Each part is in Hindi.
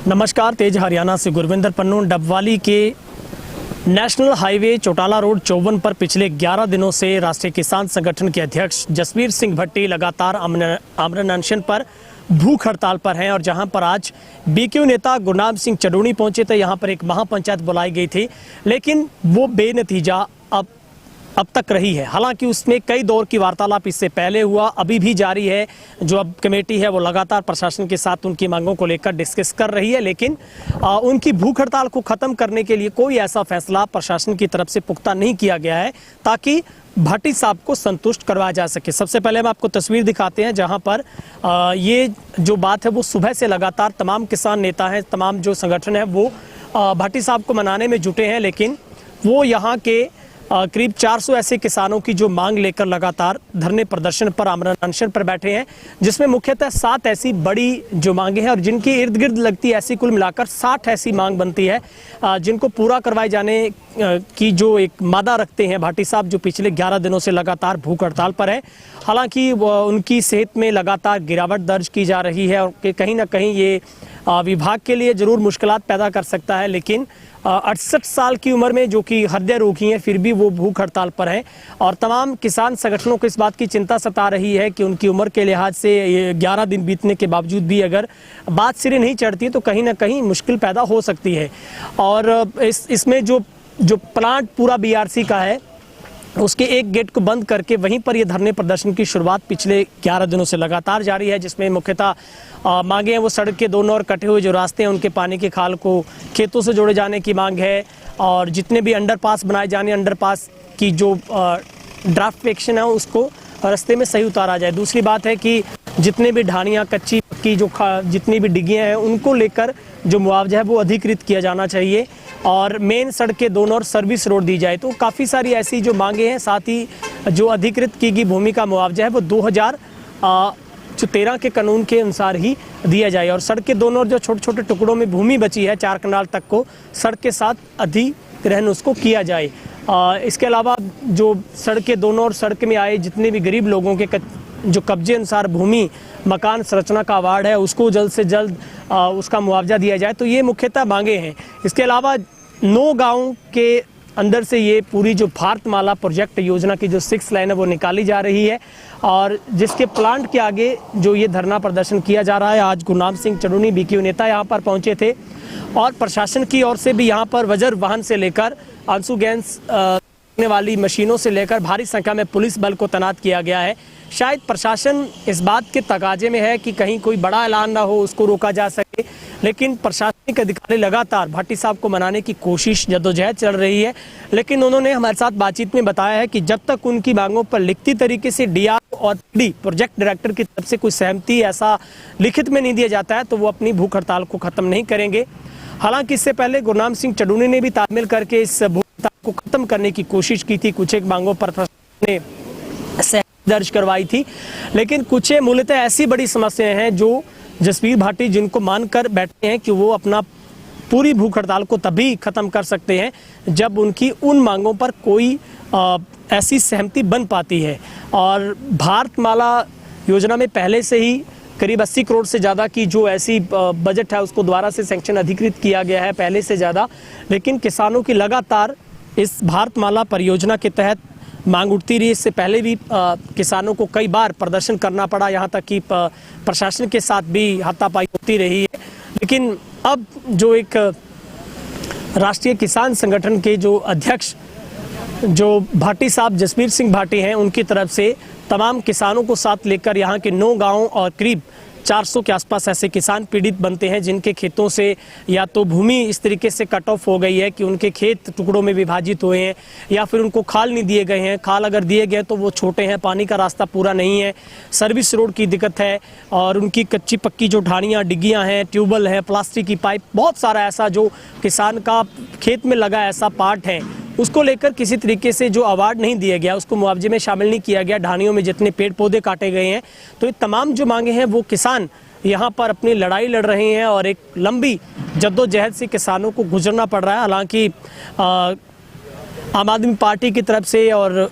नमस्कार, तेज हरियाणा से गुरविंदर पन्नू। डबवाली के नेशनल हाईवे चौटाला रोड 54 पर पिछले 11 दिनों से राष्ट्रीय किसान संगठन के अध्यक्ष जसबीर सिंह भट्टी लगातार आमरण अनशन पर भूख हड़ताल पर हैं और जहां पर आज बीकेयू नेता गुरनाम सिंह चडूनी पहुंचे थे। यहां पर एक महापंचायत बुलाई गई थी, लेकिन वो बेनतीजा अब तक रही है। हालांकि उसमें कई दौर की वार्तालाप इससे पहले हुआ, अभी भी जारी है। जो अब कमेटी है वो लगातार प्रशासन के साथ उनकी मांगों को लेकर डिस्कस कर रही है, लेकिन उनकी भूख हड़ताल को खत्म करने के लिए कोई ऐसा फैसला प्रशासन की तरफ से पुख्ता नहीं किया गया है ताकि भट्टी साहब को संतुष्ट करवाया जा सके। सबसे पहले हम आपको तस्वीर दिखाते हैं जहां पर ये जो बात है वो सुबह से लगातार तमाम किसान नेता हैं, तमाम जो संगठन है वो भट्टी साहब को मनाने में जुटे हैं, लेकिन वो यहाँ के करीब 400 ऐसे किसानों की जो मांग लेकर लगातार धरने प्रदर्शन पर आमरण अनशन पर बैठे हैं, जिसमें मुख्यतः 7 ऐसी बड़ी जो मांगे हैं और जिनके इर्द गिर्द लगती है ऐसी कुल मिलाकर 60 ऐसी मांग बनती है जिनको पूरा करवाए जाने की जो एक मादा रखते हैं भट्टी साहब, जो पिछले 11 दिनों से लगातार भूख हड़ताल पर है। हालांकि उनकी सेहत में लगातार गिरावट दर्ज की जा रही है और कहीं ना कहीं ये विभाग के लिए ज़रूर मुश्किलात पैदा कर सकता है, लेकिन 68 साल की उम्र में जो कि हृदय रोगी हैं फिर भी वो भूख हड़ताल पर हैं और तमाम किसान संगठनों को इस बात की चिंता सता रही है कि उनकी उम्र के लिहाज से 11 दिन बीतने के बावजूद भी अगर बात सिरे नहीं चढ़ती तो कहीं ना कहीं मुश्किल पैदा हो सकती है। और इसमें जो प्लांट पूरा बीआरसी का है उसके एक गेट को बंद करके वहीं पर ये धरने प्रदर्शन की शुरुआत पिछले 11 दिनों से लगातार जारी है, जिसमें मुख्यतः मांगे हैं वो सड़क के दोनों ओर कटे हुए जो रास्ते हैं उनके पानी के खाल को खेतों से जोड़े जाने की मांग है और जितने भी अंडरपास बनाए जाने अंडरपास की जो ड्राफ्ट एक्शन है उसको रास्ते में सही उतारा जाए। दूसरी बात है कि जितने भी ढानियाँ कच्ची की जो जितनी भी डिग्गियाँ हैं उनको लेकर जो मुआवजा है वो अधिकृत किया जाना चाहिए और मेन सड़क के दोनों ओर सर्विस रोड दी जाए। तो काफ़ी सारी ऐसी जो मांगे हैं, साथ ही जो अधिकृत की गई भूमि का मुआवजा है वो 2013 के कानून के अनुसार ही दिया जाए और सड़क के दोनों ओर जो छोटे छोटे टुकड़ों में भूमि बची है 4 कनाल तक को सड़क के साथ अधिग्रहण उसको किया जाए। इसके अलावा जो सड़क के दोनों ओर सड़क में आए जितने भी गरीब लोगों के जो कब्जे अनुसार भूमि मकान संरचना का अवार्ड है उसको जल्द से जल्द उसका मुआवजा दिया जाए। तो ये मुख्यतः मांगे हैं। इसके अलावा 9 गाँव के अंदर से ये पूरी जो भारतमाला प्रोजेक्ट योजना की जो 6 लाइन है वो निकाली जा रही है और जिसके प्लांट के आगे जो ये धरना प्रदर्शन किया जा रहा है। आज गुरनाम सिंह चडूनी बीकेयू नेता यहाँ पर पहुँचे थे और प्रशासन की ओर से भी यहाँ पर वज्र वाहन से लेकर आंसू गैस वाली मशीनों से लेकर भारी संख्या में पुलिस बल को तैनात किया गया है। शायद प्रशासन इस बात के तकाजे में है कि कहीं कोई बड़ा ऐलान ना हो, उसको रोका जा सके, लेकिन प्रशासनिक अधिकारी लगातार भट्टी साहब को मनाने की कोशिश जद्दोजहद चल रही है। लेकिन उन्होंने हमारे साथ बातचीत में बताया है कि जब तक उनकी मांगों पर लिखती तरीके से डीआर और पीडी प्रोजेक्ट डायरेक्टर की तरफ से कोई सहमति ऐसा लिखित में नहीं दिया जाता है तो वो अपनी भूख हड़ताल को खत्म नहीं करेंगे। हालांकि इससे पहले गुरनाम सिंह चडूनी ने भी तालमेल करके इस भूख हड़ताल को खत्म करने की कोशिश की थी। कुछ एक मांगों पर प्रशासन ने दर्ज करवाई थी, लेकिन कुछ मूलतः ऐसी बड़ी समस्याएं हैं जो जसबीर भट्टी जिनको मानकर बैठे हैं कि वो अपना पूरी भूख हड़ताल को तभी खत्म कर सकते हैं जब उनकी उन मांगों पर कोई ऐसी सहमति बन पाती है। और भारतमाला योजना में पहले से ही करीब 80 करोड़ से ज़्यादा की जो ऐसी बजट है उसको दोबारा से सैंक्शन अधिकृत किया गया है पहले से ज़्यादा, लेकिन किसानों की लगातार इस भारतमाला परियोजना के तहत मांग उठती रही। इससे पहले भी किसानों को कई बार प्रदर्शन करना पड़ा, यहाँ तक कि प्रशासन के साथ भी हाथापाई होती रही है। लेकिन अब जो एक राष्ट्रीय किसान संगठन के जो अध्यक्ष जो भट्टी साहब जसबीर सिंह भट्टी हैं उनकी तरफ से तमाम किसानों को साथ लेकर यहाँ के 9 गाँव और करीब 400 के आसपास ऐसे किसान पीड़ित बनते हैं जिनके खेतों से या तो भूमि इस तरीके से कट ऑफ हो गई है कि उनके खेत टुकड़ों में विभाजित हुए हैं या फिर उनको खाल नहीं दिए गए हैं। खाल अगर दिए गए तो वो छोटे हैं, पानी का रास्ता पूरा नहीं है, सर्विस रोड की दिक्कत है और उनकी कच्ची पक्की जो ढानियाँ डिग्गियाँ हैं, ट्यूबवेल है, प्लास्टिक की पाइप, बहुत सारा ऐसा जो किसान का खेत में लगा ऐसा पार्ट है उसको लेकर किसी तरीके से जो अवार्ड नहीं दिया गया, उसको मुआवजे में शामिल नहीं किया गया। ढानियों में जितने पेड़ पौधे काटे गए हैं, तो ये तमाम जो मांगे हैं वो किसान यहाँ पर अपनी लड़ाई लड़ रहे हैं और एक लंबी जद्दोजहद से किसानों को गुजरना पड़ रहा है। हालांकि आम आदमी पार्टी की तरफ से और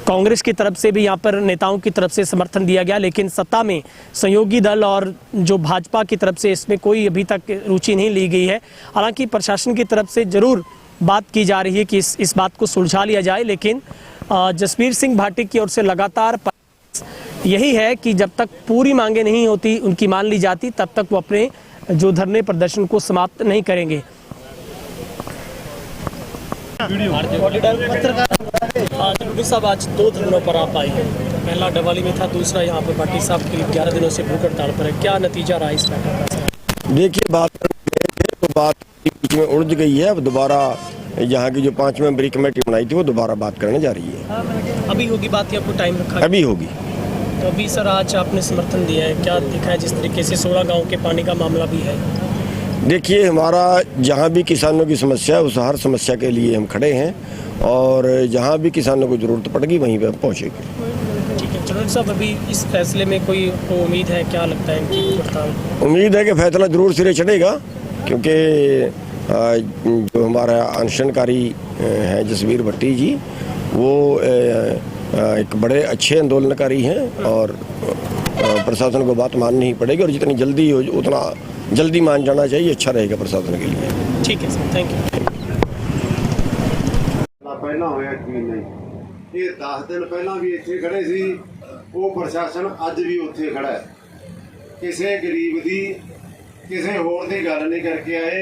कांग्रेस की तरफ से भी यहाँ पर नेताओं की तरफ से समर्थन दिया गया, लेकिन सत्ता में सहयोगी दल और जो भाजपा की तरफ से इसमें कोई अभी तक रुचि नहीं ली गई है। हालांकि प्रशासन की तरफ से जरूर बात की जा रही है कि इस बात को सुलझा लिया जाए, लेकिन जसबीर सिंह भाटी की ओर से लगातार यही है कि जब तक पूरी मांगे नहीं होती, उनकी मान ली जाती, तब तक वो अपने जो धरने प्रदर्शन को समाप्त नहीं करेंगे। साहब, आज 2 धरनों पर आप आए हैं, पहला डवाली में था, दूसरा यहाँ पर भाटी साहब करीब 11 दिनों से भूख हड़ताल पर है। क्या नतीजा रहा इस बैठक का? देखिए, बात बीच में उलझ गई है। अब दोबारा यहाँ की जो 5 मेंबरी कमेटी बनाई थी वो दोबारा बात करने जा रही है। अभी होगी बात या आपको टाइम रखा? अभी होगी। तो अभी सर आज आपने समर्थन दिया है, क्या दिखा है? जिस तरीके से 16 गाँव के पानी का मामला भी है। देखिए, हमारा जहाँ भी किसानों की समस्या है उस हर समस्या के लिए हम खड़े हैं और जहाँ भी किसानों को जरूरत पड़ेगी वहीं पर पहुँचेगी। ठीक है चौधरी साहब, अभी इस फैसले में कोई को उम्मीद है? क्या लगता है इनकी हड़ताल? उम्मीद है कि फैसला जरूर सिरे चढ़ेगा, क्योंकि जो हमारा अनशनकारी हैं जसबीर भट्टी जी, वो एक बड़े अच्छे आंदोलनकारी हैं और प्रशासन को बात माननी ही पड़ेगी और जितनी जल्दी हो उतना जल्दी मान जाना चाहिए, अच्छा रहेगा प्रशासन के लिए। ठीक है सर, थैंक यू। पहला होया कि नहीं, ये 10 दिन पहला भी इत्थे खड़े सी, वो प्रशासन अज भी उत्थे खड़ा है। किसी गरीब की किसी होर दी गल नहीं करके आए,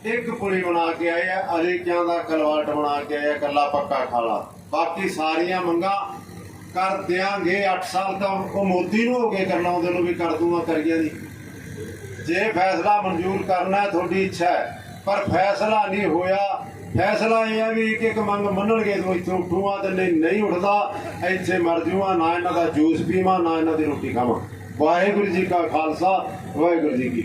एक पुली बना के आए, अलीकियां दा कलवाट बना के आए, कला पक्का खाला। बाकी सारिया मंगा कर देंगे। 8 साल तो वो मोदी नूं हो गए कर लाउंदे नूं भी कर दूंगा करिए दी। जे फैसला मंजूर करना है थोड़ी इच्छा है, पर फैसला नहीं होया। फैसला यह है भी एक मंग मनणगे तो इत्थे उठूंगा तो नहीं उठदा, इत्थे मर जूंगा, ना इन्हां दा जूस पीवां ना इन्हां दी रोटी खावां। वाहिगुरू जी का खालसा, वाहिगुरू जी की